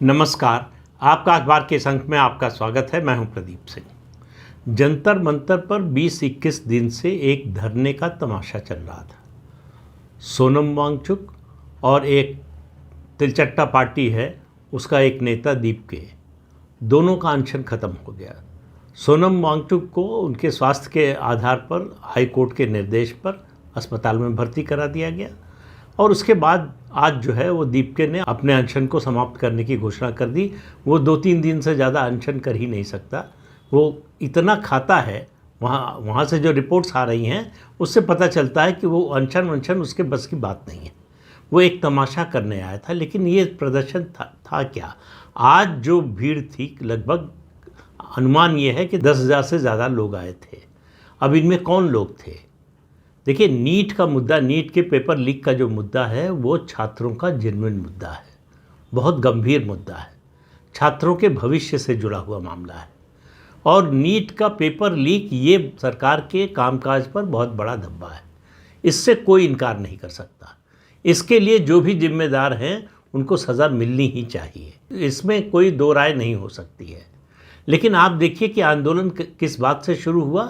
नमस्कार। आपका अखबार के इस अंक में आपका स्वागत है। मैं हूं प्रदीप सिंह। जंतर मंतर पर 20-21 दिन से एक धरने का तमाशा चल रहा था। सोनम वांगचुक और एक तिलचट्टा पार्टी है, उसका एक नेता दीपके, दोनों का अनशन खत्म हो गया। सोनम वांगचुक को उनके स्वास्थ्य के आधार पर हाई कोर्ट के निर्देश पर अस्पताल में भर्ती करा दिया गया और उसके बाद आज जो है वो दीपके ने अपने अनशन को समाप्त करने की घोषणा कर दी। वो 2-3 दिन से ज़्यादा अनशन कर ही नहीं सकता। वो इतना खाता है, वहाँ से जो रिपोर्ट्स आ रही हैं उससे पता चलता है कि वो अनशन उसके बस की बात नहीं है। वो एक तमाशा करने आया था। लेकिन ये प्रदर्शन था क्या? आज जो भीड़ थी, लगभग अनुमान ये है कि 10,000 से ज़्यादा लोग आए थे। अब इनमें कौन लोग थे? देखिए, नीट का मुद्दा, नीट के पेपर लीक का जो मुद्दा है वो छात्रों का जेन्युइन मुद्दा है, बहुत गंभीर मुद्दा है, छात्रों के भविष्य से जुड़ा हुआ मामला है। और नीट का पेपर लीक ये सरकार के कामकाज पर बहुत बड़ा धब्बा है, इससे कोई इनकार नहीं कर सकता। इसके लिए जो भी जिम्मेदार हैं उनको सज़ा मिलनी ही चाहिए, इसमें कोई दो राय नहीं हो सकती है। लेकिन आप देखिए कि आंदोलन किस बात से शुरू हुआ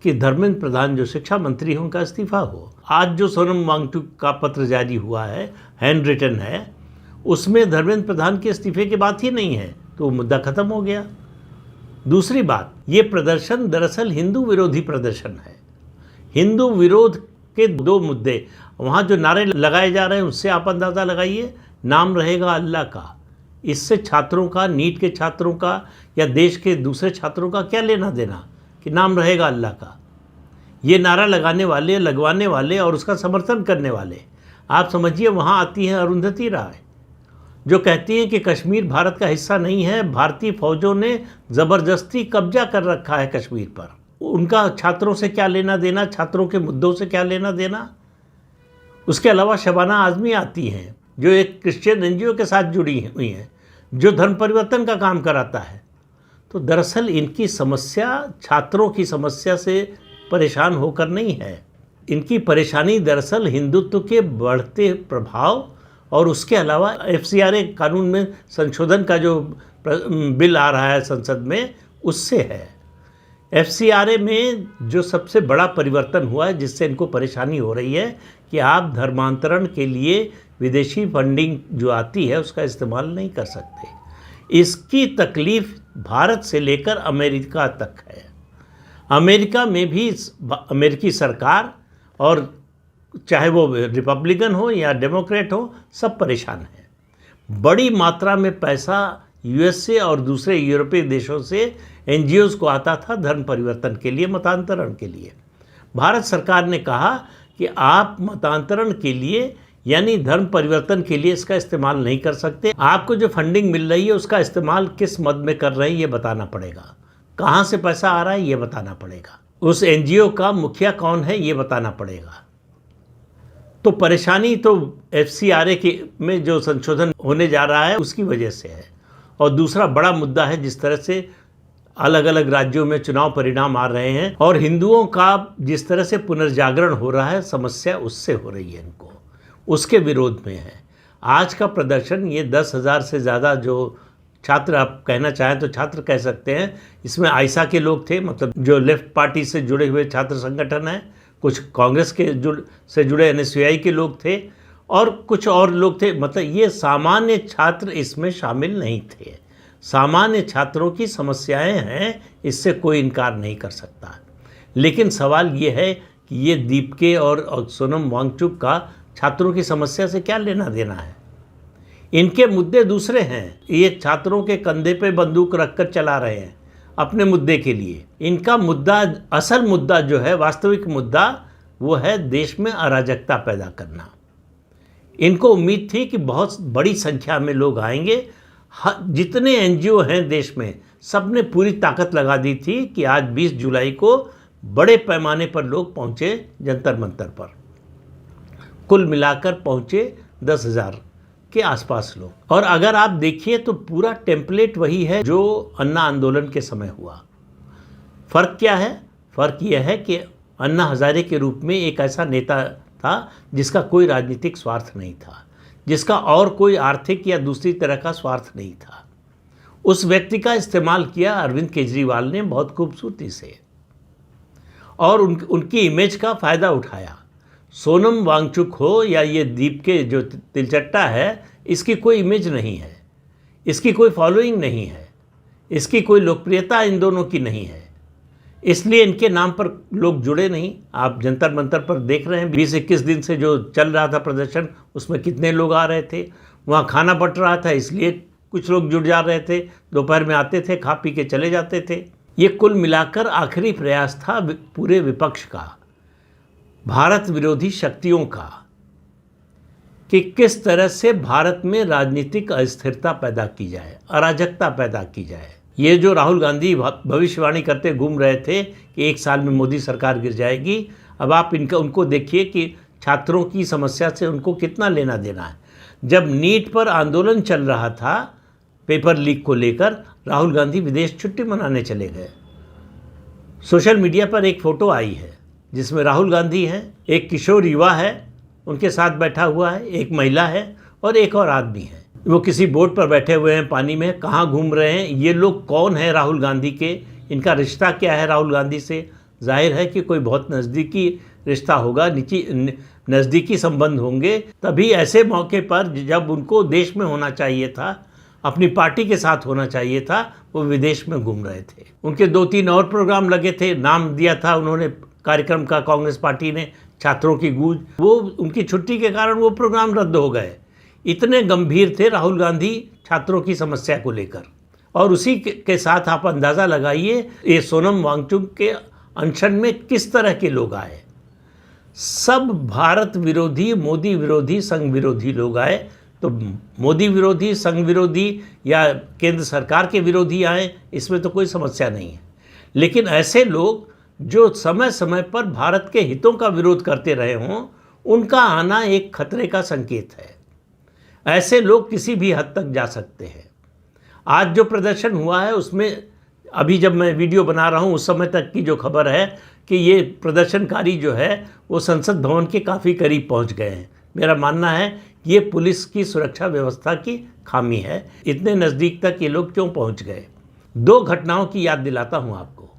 कि धर्मेंद्र प्रधान जो शिक्षा मंत्री हैं उनका इस्तीफा हो। आज जो सोनम वांगचुक का पत्र जारी हुआ है, हैंड रिटन है, उसमें धर्मेंद्र प्रधान के इस्तीफे की बात ही नहीं है, तो मुद्दा खत्म हो गया। दूसरी बात, ये प्रदर्शन दरअसल हिंदू विरोधी प्रदर्शन है। हिंदू विरोध के दो मुद्दे, वहाँ जो नारे लगाए जा रहे हैं उससे आप अंदाज़ा लगाइए। नाम रहेगा अल्लाह का, इससे छात्रों का, नीट के छात्रों का या देश के दूसरे छात्रों का क्या लेना देना कि नाम रहेगा अल्लाह का? ये नारा लगवाने वाले और उसका समर्थन करने वाले, आप समझिए वहाँ आती हैं अरुंधति राय, जो कहती हैं कि कश्मीर भारत का हिस्सा नहीं है, भारतीय फौजों ने ज़बरदस्ती कब्जा कर रखा है कश्मीर पर। उनका छात्रों से क्या लेना देना, छात्रों के मुद्दों से क्या लेना देना? उसके अलावा शबाना आज़मी आती हैं, जो एक क्रिश्चियन एनजीओ के साथ जुड़ी हुई हैं, जो धर्म परिवर्तन का काम कराता है। तो दरअसल इनकी समस्या छात्रों की समस्या से परेशान होकर नहीं है। इनकी परेशानी दरअसल हिंदुत्व के बढ़ते प्रभाव और उसके अलावा FCRA कानून में संशोधन का जो बिल आ रहा है संसद में, उससे है। FCRA में जो सबसे बड़ा परिवर्तन हुआ है, जिससे इनको परेशानी हो रही है कि आप धर्मांतरण के लिए विदेशी फंडिंग जो आती है उसका इस्तेमाल नहीं कर सकते। इसकी तकलीफ़ भारत से लेकर अमेरिका तक है। अमेरिका में भी अमेरिकी सरकार, और चाहे वो रिपब्लिकन हो या डेमोक्रेट हो, सब परेशान हैं। बड़ी मात्रा में पैसा US से और दूसरे यूरोपीय देशों से NGOs को आता था धर्म परिवर्तन के लिए, मतांतरण के लिए। भारत सरकार ने कहा कि आप मतांतरण के लिए यानी धर्म परिवर्तन के लिए इसका इस्तेमाल नहीं कर सकते। आपको जो फंडिंग मिल रही है उसका इस्तेमाल किस मद में कर रहे हैं ये बताना पड़ेगा। कहाँ से पैसा आ रहा है ये बताना पड़ेगा। उस NGO का मुखिया कौन है ये बताना पड़ेगा। तो परेशानी तो FCRA के में जो संशोधन होने जा रहा है उसकी वजह से है। और दूसरा बड़ा मुद्दा है, जिस तरह से अलग अलग राज्यों में चुनाव परिणाम आ रहे हैं और हिंदुओं का जिस तरह से पुनर्जागरण हो रहा है, समस्या उससे हो रही है, इनको उसके विरोध में है। आज का प्रदर्शन, ये 10,000 से ज़्यादा जो छात्र, आप कहना चाहें तो छात्र कह सकते हैं, इसमें आइसा के लोग थे, मतलब जो लेफ्ट पार्टी से जुड़े हुए छात्र संगठन हैं, कुछ कांग्रेस के से जुड़े NSUI के लोग थे और कुछ और लोग थे। मतलब ये सामान्य छात्र इसमें शामिल नहीं थे। सामान्य छात्रों की समस्याएं हैं, इससे कोई इनकार नहीं कर सकता। लेकिन सवाल ये है कि ये दीपके और सोनम वांगचुक का छात्रों की समस्या से क्या लेना देना है? इनके मुद्दे दूसरे हैं। ये छात्रों के कंधे पे बंदूक रखकर चला रहे हैं अपने मुद्दे के लिए। इनका मुद्दा, असल मुद्दा जो है, वास्तविक मुद्दा, वो है देश में अराजकता पैदा करना। इनको उम्मीद थी कि बहुत बड़ी संख्या में लोग आएंगे। जितने NGO हैं देश में, सब ने पूरी ताकत लगा दी थी कि आज 20 जुलाई को बड़े पैमाने पर लोग पहुँचे जंतर मंतर पर। कुल मिलाकर पहुँचे 10,000 के आसपास लोग। और अगर आप देखिए तो पूरा टेम्पलेट वही है जो अन्ना आंदोलन के समय हुआ। फ़र्क क्या है? फ़र्क यह है कि अन्ना हज़ारे के रूप में एक ऐसा नेता था जिसका कोई राजनीतिक स्वार्थ नहीं था, जिसका और कोई आर्थिक या दूसरी तरह का स्वार्थ नहीं था। उस व्यक्ति का इस्तेमाल किया अरविंद केजरीवाल ने बहुत खूबसूरती से, और उनकी इमेज का फ़ायदा उठाया। सोनम वांगचुक हो या ये दीप के जो तिलचट्टा है, इसकी कोई इमेज नहीं है, इसकी कोई फॉलोइंग नहीं है, इसकी कोई लोकप्रियता इन दोनों की नहीं है, इसलिए इनके नाम पर लोग जुड़े नहीं। आप जंतर मंतर पर देख रहे हैं 20-21 दिन से जो चल रहा था प्रदर्शन, उसमें कितने लोग आ रहे थे। वहाँ खाना बट रहा था, इसलिए कुछ लोग जुड़ जा रहे थे, दोपहर में आते थे, खा पी के चले जाते थे। ये कुल मिलाकर आखिरी प्रयास था पूरे विपक्ष का, भारत विरोधी शक्तियों का, कि किस तरह से भारत में राजनीतिक अस्थिरता पैदा की जाए, अराजकता पैदा की जाए। ये जो राहुल गांधी भविष्यवाणी करते घूम रहे थे कि 1 साल में मोदी सरकार गिर जाएगी, अब आप उनको देखिए कि छात्रों की समस्या से उनको कितना लेना देना है। जब नीट पर आंदोलन चल रहा था पेपर लीक को लेकर, राहुल गांधी विदेश छुट्टी मनाने चले गए। सोशल मीडिया पर एक फ़ोटो आई है जिसमें राहुल गांधी हैं, एक किशोर युवा है उनके साथ बैठा हुआ है, एक महिला है और एक और आदमी है। वो किसी बोट पर बैठे हुए हैं, पानी में, कहाँ घूम रहे हैं, ये लोग कौन है राहुल गांधी के, इनका रिश्ता क्या है राहुल गांधी से। जाहिर है कि कोई बहुत नज़दीकी रिश्ता होगा, नज़दीकी संबंध होंगे। तभी ऐसे मौके पर जब उनको देश में होना चाहिए था, अपनी पार्टी के साथ होना चाहिए था, वो विदेश में घूम रहे थे। उनके 2-3 और प्रोग्राम लगे थे, नाम दिया था उन्होंने कार्यक्रम का कांग्रेस पार्टी ने, छात्रों की गूंज, वो उनकी छुट्टी के कारण वो प्रोग्राम रद्द हो गए। इतने गंभीर थे राहुल गांधी छात्रों की समस्या को लेकर। और उसी के साथ आप अंदाज़ा लगाइए ये सोनम वांगचुक के अनशन में किस तरह के लोग आए। सब भारत विरोधी, मोदी विरोधी, संघ विरोधी लोग आए। तो मोदी विरोधी, संघ विरोधी या केंद्र सरकार के विरोधी आए, इसमें तो कोई समस्या नहीं है। लेकिन ऐसे लोग जो समय समय पर भारत के हितों का विरोध करते रहे हों, उनका आना एक खतरे का संकेत है। ऐसे लोग किसी भी हद तक जा सकते हैं। आज जो प्रदर्शन हुआ है उसमें, अभी जब मैं वीडियो बना रहा हूँ उस समय तक की जो खबर है कि ये प्रदर्शनकारी जो है वो संसद भवन के काफ़ी करीब पहुँच गए हैं। मेरा मानना है ये पुलिस की सुरक्षा व्यवस्था की खामी है। इतने नज़दीक तक ये लोग क्यों पहुँच गए। 2 घटनाओं की याद दिलाता हूँ आपको।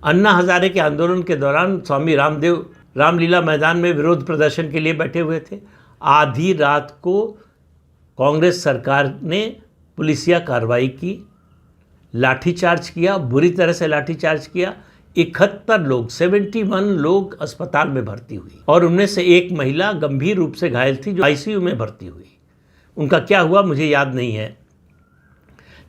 अन्ना हजारे के आंदोलन के दौरान स्वामी रामदेव रामलीला मैदान में विरोध प्रदर्शन के लिए बैठे हुए थे। आधी रात को कांग्रेस सरकार ने पुलिसिया कार्रवाई की, लाठीचार्ज किया, बुरी तरह से लाठीचार्ज किया। 71 लोग अस्पताल में भर्ती हुई और उनमें से एक महिला गंभीर रूप से घायल थी जो आईसीयू में भर्ती हुई। उनका क्या हुआ मुझे याद नहीं है,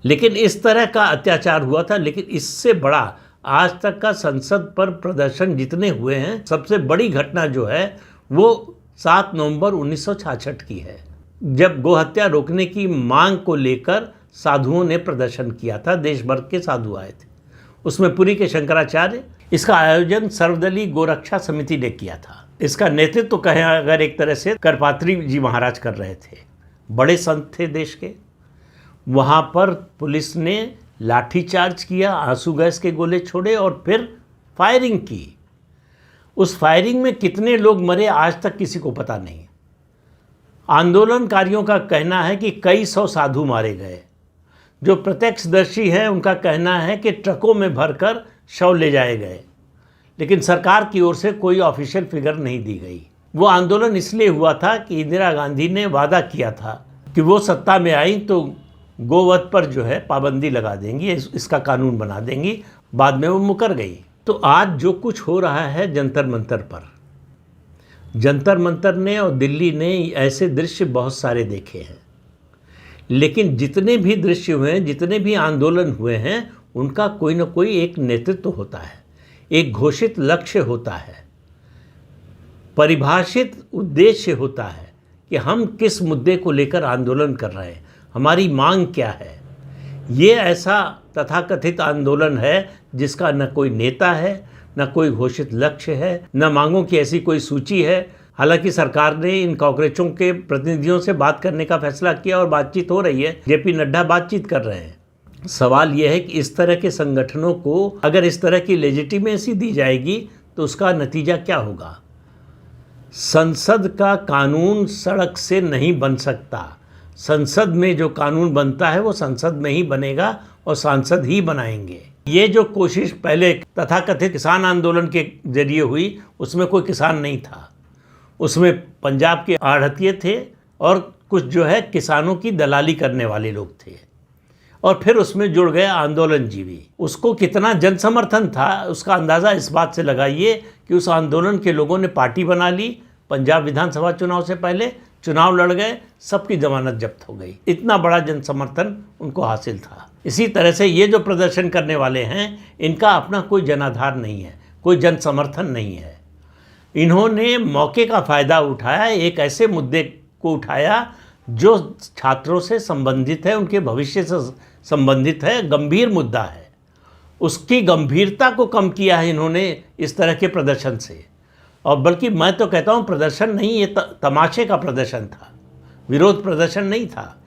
लेकिन इस तरह का अत्याचार हुआ था। लेकिन इससे बड़ा आज तक का संसद पर प्रदर्शन जितने हुए हैं, सबसे बड़ी घटना जो है वो 7 नवंबर 1966 की है, जब गोहत्या रोकने की मांग को लेकर साधुओं ने प्रदर्शन किया था। देश भर के साधु आए थे, उसमें पुरी के शंकराचार्य। इसका आयोजन सर्वदलीय गोरक्षा समिति ने किया था। इसका नेतृत्व तो कहें अगर एक तरह से करपात्री जी महाराज कर रहे थे, बड़े संत थे देश के। वहाँ पर पुलिस ने लाठीचार्ज किया, आंसू गैस के गोले छोड़े और फिर फायरिंग की। उस फायरिंग में कितने लोग मरे आज तक किसी को पता नहीं। आंदोलनकारियों का कहना है कि कई 100 साधु मारे गए। जो प्रत्यक्षदर्शी हैं उनका कहना है कि ट्रकों में भरकर शव ले जाए गए, लेकिन सरकार की ओर से कोई ऑफिशियल फिगर नहीं दी गई। वो आंदोलन इसलिए हुआ था कि इंदिरा गांधी ने वादा किया था कि वो सत्ता में आई तो गोवध पर जो है पाबंदी लगा देंगी, इसका कानून बना देंगी। बाद में वो मुकर गई। तो आज जो कुछ हो रहा है जंतर मंतर पर, जंतर मंतर ने और दिल्ली ने ऐसे दृश्य बहुत सारे देखे हैं। लेकिन जितने भी दृश्य हुए हैं, जितने भी आंदोलन हुए हैं, उनका कोई ना कोई एक नेतृत्व होता है, एक घोषित लक्ष्य होता है, परिभाषित उद्देश्य होता है कि हम किस मुद्दे को लेकर आंदोलन कर रहे हैं, हमारी मांग क्या है। ये ऐसा तथाकथित आंदोलन है जिसका न कोई नेता है, न कोई घोषित लक्ष्य है, न मांगों की ऐसी कोई सूची है। हालांकि सरकार ने इन कॉकरोचों के प्रतिनिधियों से बात करने का फैसला किया और बातचीत हो रही है। जेपी नड्डा बातचीत कर रहे हैं। सवाल यह है कि इस तरह के संगठनों को अगर इस तरह की लेजिटिमेसी दी जाएगी तो उसका नतीजा क्या होगा। संसद का कानून सड़क से नहीं बन सकता। संसद में जो कानून बनता है वो संसद में ही बनेगा और सांसद ही बनाएंगे। ये जो कोशिश पहले तथाकथित किसान आंदोलन के जरिए हुई, उसमें कोई किसान नहीं था, उसमें पंजाब के आढ़तिये थे और कुछ जो है किसानों की दलाली करने वाले लोग थे, और फिर उसमें जुड़ गए आंदोलनजीवी। उसको कितना जन समर्थन था उसका अंदाज़ा इस बात से लगाइए कि उस आंदोलन के लोगों ने पार्टी बना ली, पंजाब विधानसभा चुनाव से पहले चुनाव लड़ गए, सबकी जमानत जब्त हो गई। इतना बड़ा जन समर्थन उनको हासिल था। इसी तरह से ये जो प्रदर्शन करने वाले हैं, इनका अपना कोई जनाधार नहीं है, कोई जन समर्थन नहीं है। इन्होंने मौके का फ़ायदा उठाया, एक ऐसे मुद्दे को उठाया जो छात्रों से संबंधित है, उनके भविष्य से संबंधित है, गंभीर मुद्दा है। उसकी गंभीरता को कम किया है इन्होंने इस तरह के प्रदर्शन से। और बल्कि मैं तो कहता हूँ प्रदर्शन नहीं, ये तमाशे का प्रदर्शन था, विरोध प्रदर्शन नहीं था।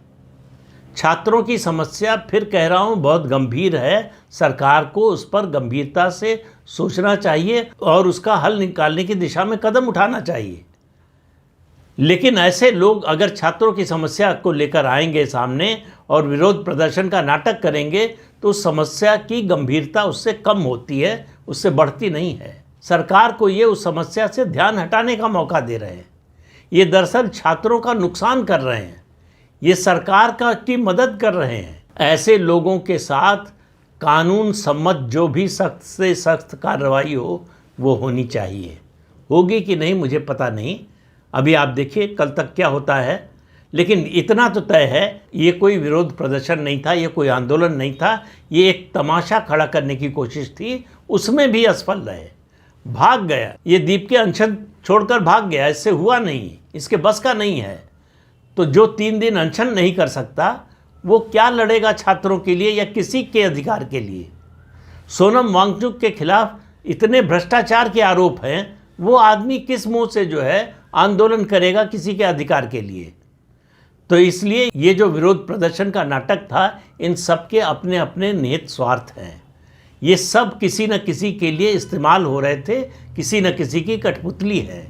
छात्रों की समस्या, फिर कह रहा हूँ, बहुत गंभीर है। सरकार को उस पर गंभीरता से सोचना चाहिए और उसका हल निकालने की दिशा में कदम उठाना चाहिए। लेकिन ऐसे लोग अगर छात्रों की समस्या को लेकर आएंगे सामने और विरोध प्रदर्शन का नाटक करेंगे तो उस समस्या की गंभीरता उससे कम होती है, उससे बढ़ती नहीं है। सरकार को ये उस समस्या से ध्यान हटाने का मौका दे रहे हैं। ये दरअसल छात्रों का नुकसान कर रहे हैं, ये सरकार की मदद कर रहे हैं। ऐसे लोगों के साथ कानून सम्मत जो भी सख्त से सख्त कार्रवाई हो वो होनी चाहिए। होगी कि नहीं मुझे पता नहीं, अभी आप देखिए कल तक क्या होता है। लेकिन इतना तो तय है, ये कोई विरोध प्रदर्शन नहीं था, ये कोई आंदोलन नहीं था, ये एक तमाशा खड़ा करने की कोशिश थी। उसमें भी असफल रहे, भाग गया, ये दीप के अनशन छोड़कर भाग गया। इससे हुआ नहीं, इसके बस का नहीं है। तो जो 3 दिन अनशन नहीं कर सकता वो क्या लड़ेगा छात्रों के लिए या किसी के अधिकार के लिए। सोनम वांगचुक के खिलाफ इतने भ्रष्टाचार के आरोप हैं, वो आदमी किस मुंह से जो है आंदोलन करेगा किसी के अधिकार के लिए। तो इसलिए ये जो विरोध प्रदर्शन का नाटक था, इन सब के अपने अपने निहित स्वार्थ हैं। ये सब किसी न किसी के लिए इस्तेमाल हो रहे थे, किसी न किसी की कठपुतली है,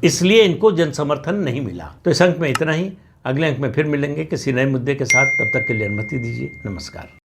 इसलिए इनको जन समर्थन नहीं मिला। तो इस अंक में इतना ही। अगले अंक में फिर मिलेंगे किसी नए मुद्दे के साथ। तब तक के लिए अनुमति दीजिए। नमस्कार।